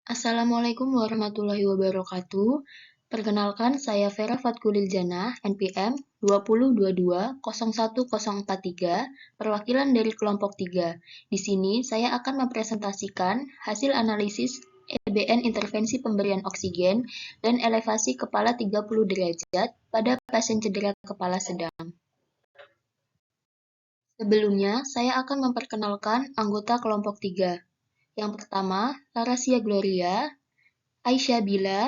Assalamualaikum warahmatullahi wabarakatuh. Perkenalkan, saya Vera Fatkulil Jannah, NPM 2022-01043, perwakilan dari kelompok 3. Di sini, saya akan mempresentasikan hasil analisis EBN intervensi pemberian oksigen dan elevasi kepala 30 derajat pada pasien cedera kepala sedang. Sebelumnya, saya akan memperkenalkan anggota kelompok 3. Yang pertama, Larasia Gloria, Aisyah Bila,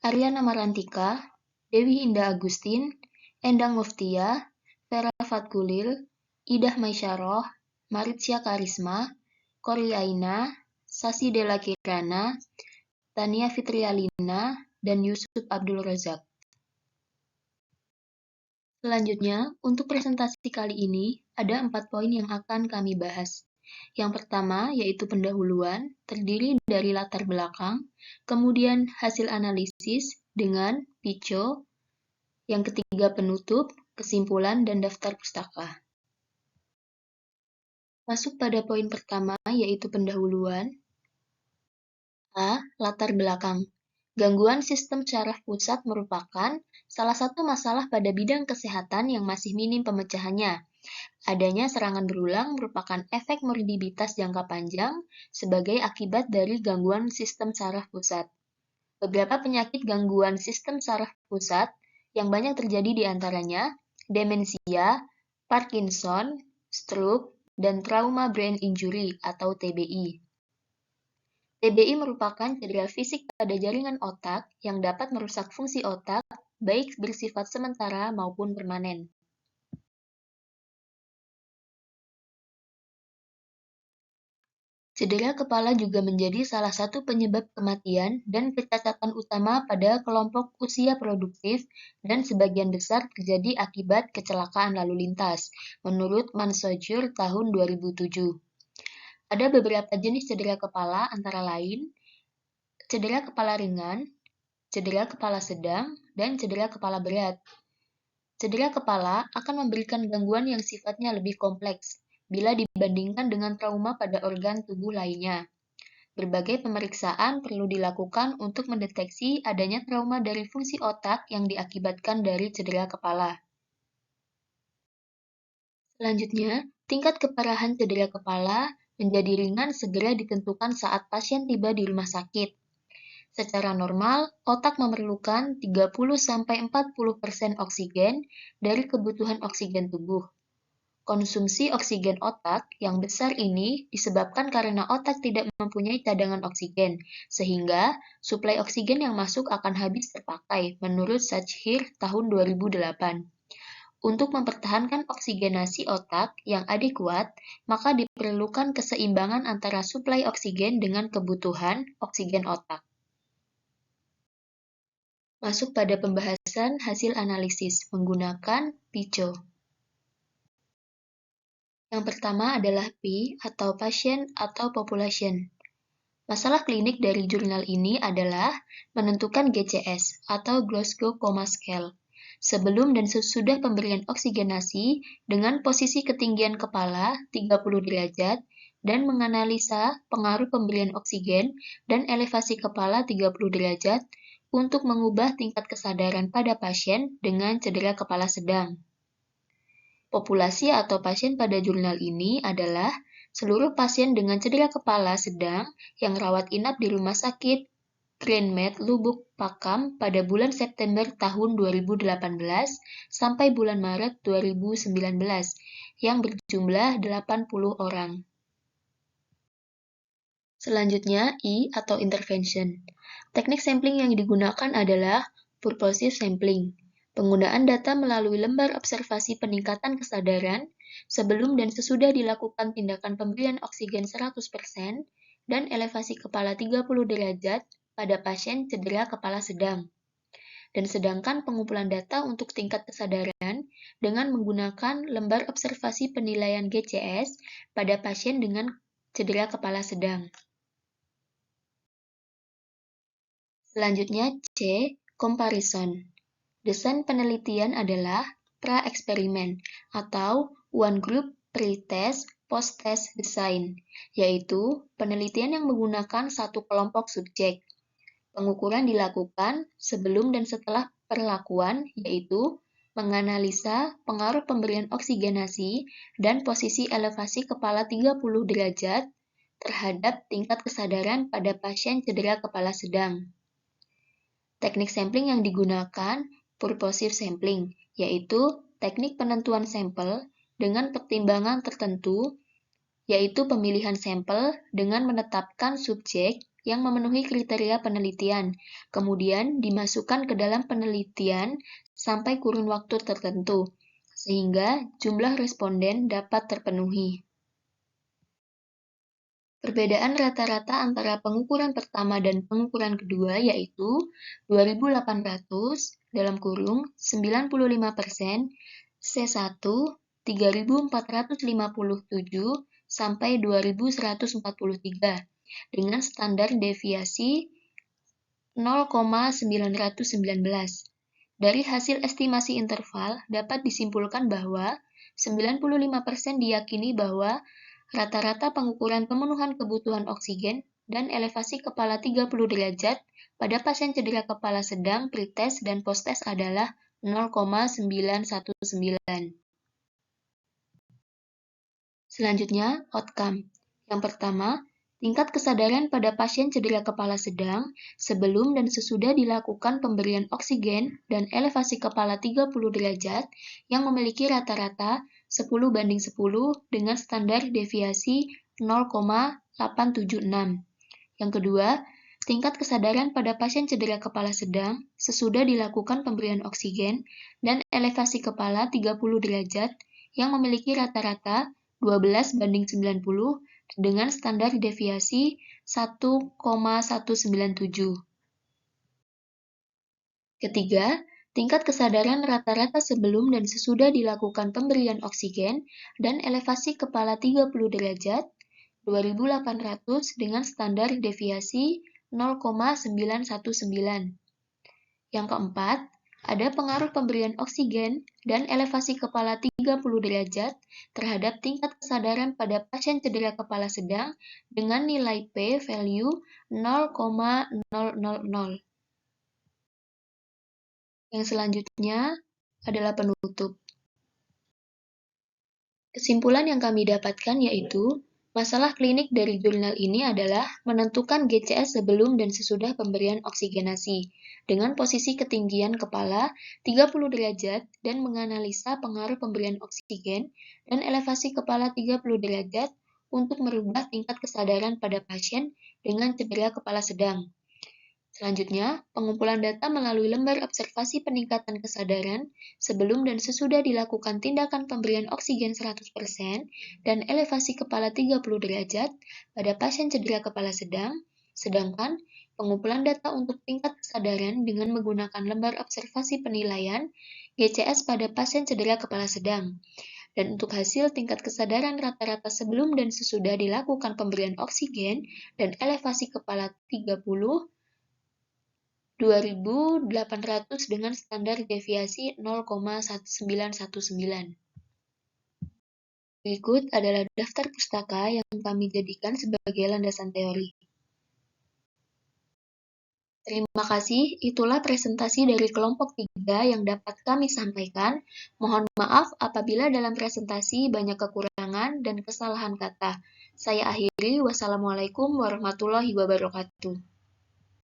Aryana Marantika, Dewi Indah Agustin, Endang Muftia, Vera Fatkulil, Idah Maisyarah, Maritsia Karisma, Kori Aina, Sasi Della Kirana, Tania Fitrialina, dan Yusuf Abdul Razak. Selanjutnya, untuk presentasi kali ini, ada 4 poin yang akan kami bahas. Yang pertama, yaitu pendahuluan, terdiri dari latar belakang, kemudian hasil analisis dengan PICO, yang ketiga penutup, kesimpulan, dan daftar pustaka. Masuk pada poin pertama, yaitu pendahuluan. A. Latar belakang. Gangguan sistem syaraf pusat merupakan salah satu masalah pada bidang kesehatan yang masih minim pemecahannya. Adanya serangan berulang merupakan efek morbiditas jangka panjang sebagai akibat dari gangguan sistem saraf pusat. Beberapa penyakit gangguan sistem saraf pusat yang banyak terjadi di antaranya demensia, Parkinson, stroke, dan trauma brain injury atau TBI. TBI merupakan cedera fisik pada jaringan otak yang dapat merusak fungsi otak, baik bersifat sementara maupun permanen. Cedera kepala juga menjadi salah satu penyebab kematian dan kecacatan utama pada kelompok usia produktif dan sebagian besar terjadi akibat kecelakaan lalu lintas, menurut Mansojur tahun 2007. Ada beberapa jenis cedera kepala antara lain cedera kepala ringan, cedera kepala sedang, dan cedera kepala berat. Cedera kepala akan memberikan gangguan yang sifatnya lebih kompleks bila dibandingkan dengan trauma pada organ tubuh lainnya. Berbagai pemeriksaan perlu dilakukan untuk mendeteksi adanya trauma dari fungsi otak yang diakibatkan dari cedera kepala. Selanjutnya, tingkat keparahan cedera kepala menjadi ringan segera ditentukan saat pasien tiba di rumah sakit. Secara normal, otak memerlukan 30-40% oksigen dari kebutuhan oksigen tubuh. Konsumsi oksigen otak yang besar ini disebabkan karena otak tidak mempunyai cadangan oksigen, sehingga suplai oksigen yang masuk akan habis terpakai, menurut Sajhir tahun 2008. Untuk mempertahankan oksigenasi otak yang adekuat, maka diperlukan keseimbangan antara suplai oksigen dengan kebutuhan oksigen otak. Masuk pada pembahasan hasil analisis menggunakan PICO. Yang pertama adalah P atau Patient atau Population. Masalah klinik dari jurnal ini adalah menentukan GCS atau Glasgow Coma Scale sebelum dan sesudah pemberian oksigenasi dengan posisi ketinggian kepala 30 derajat dan menganalisa pengaruh pemberian oksigen dan elevasi kepala 30 derajat untuk mengubah tingkat kesadaran pada pasien dengan cedera kepala sedang. Populasi atau pasien pada jurnal ini adalah seluruh pasien dengan cedera kepala sedang yang rawat inap di Rumah Sakit Greenmed Lubuk Pakam pada bulan September tahun 2018 sampai bulan Maret 2019 yang berjumlah 80 orang. Selanjutnya, I atau intervention. Teknik sampling yang digunakan adalah purposive sampling. Penggunaan data melalui lembar observasi peningkatan kesadaran sebelum dan sesudah dilakukan tindakan pemberian oksigen 100% dan elevasi kepala 30 derajat pada pasien cedera kepala sedang. Dan sedangkan pengumpulan data untuk tingkat kesadaran dengan menggunakan lembar observasi penilaian GCS pada pasien dengan cedera kepala sedang. Selanjutnya C. Comparison. Desain penelitian adalah pra-eksperimen atau one group pre-test post-test design, yaitu penelitian yang menggunakan satu kelompok subjek. Pengukuran dilakukan sebelum dan setelah perlakuan, yaitu menganalisa pengaruh pemberian oksigenasi dan posisi elevasi kepala 30 derajat terhadap tingkat kesadaran pada pasien cedera kepala sedang. Teknik sampling yang digunakan purposive sampling, yaitu teknik penentuan sampel dengan pertimbangan tertentu, yaitu pemilihan sampel dengan menetapkan subjek yang memenuhi kriteria penelitian, kemudian dimasukkan ke dalam penelitian sampai kurun waktu tertentu, sehingga jumlah responden dapat terpenuhi. Perbedaan rata-rata antara pengukuran pertama dan pengukuran kedua yaitu 2.800 dalam kurung 95%, C1 3.457 sampai 2.143 dengan standar deviasi 0,919. Dari hasil estimasi interval dapat disimpulkan bahwa 95% diyakini bahwa rata-rata pengukuran pemenuhan kebutuhan oksigen dan elevasi kepala 30 derajat pada pasien cedera kepala sedang pretest dan posttest adalah 0,919. Selanjutnya, outcome. Yang pertama, tingkat kesadaran pada pasien cedera kepala sedang sebelum dan sesudah dilakukan pemberian oksigen dan elevasi kepala 30 derajat yang memiliki rata-rata 10/10 dengan standar deviasi 0,876. Yang kedua, tingkat kesadaran pada pasien cedera kepala sedang sesudah dilakukan pemberian oksigen dan elevasi kepala 30 derajat yang memiliki rata-rata 12/90 dengan standar deviasi 1,197. Ketiga, tingkat kesadaran rata-rata sebelum dan sesudah dilakukan pemberian oksigen dan elevasi kepala 30 derajat 2.800 dengan standar deviasi 0,919. Yang keempat, ada pengaruh pemberian oksigen dan elevasi kepala 30 derajat terhadap tingkat kesadaran pada pasien cedera kepala sedang dengan nilai P value 0,000. Yang selanjutnya adalah penutup. Kesimpulan yang kami dapatkan yaitu, masalah klinik dari jurnal ini adalah menentukan GCS sebelum dan sesudah pemberian oksigenasi dengan posisi ketinggian kepala 30 derajat dan menganalisa pengaruh pemberian oksigen dan elevasi kepala 30 derajat untuk merubah tingkat kesadaran pada pasien dengan cedera kepala sedang. Selanjutnya, pengumpulan data melalui lembar observasi peningkatan kesadaran sebelum dan sesudah dilakukan tindakan pemberian oksigen 100% dan elevasi kepala 30 derajat pada pasien cedera kepala sedang, sedangkan pengumpulan data untuk tingkat kesadaran dengan menggunakan lembar observasi penilaian GCS pada pasien cedera kepala sedang. Dan untuk hasil tingkat kesadaran rata-rata sebelum dan sesudah dilakukan pemberian oksigen dan elevasi kepala 2.800 dengan standar deviasi 0,1919. Berikut adalah daftar pustaka yang kami jadikan sebagai landasan teori. Terima kasih, itulah presentasi dari kelompok 3 yang dapat kami sampaikan. Mohon maaf apabila dalam presentasi banyak kekurangan dan kesalahan kata. Saya akhiri, wassalamualaikum warahmatullahi wabarakatuh.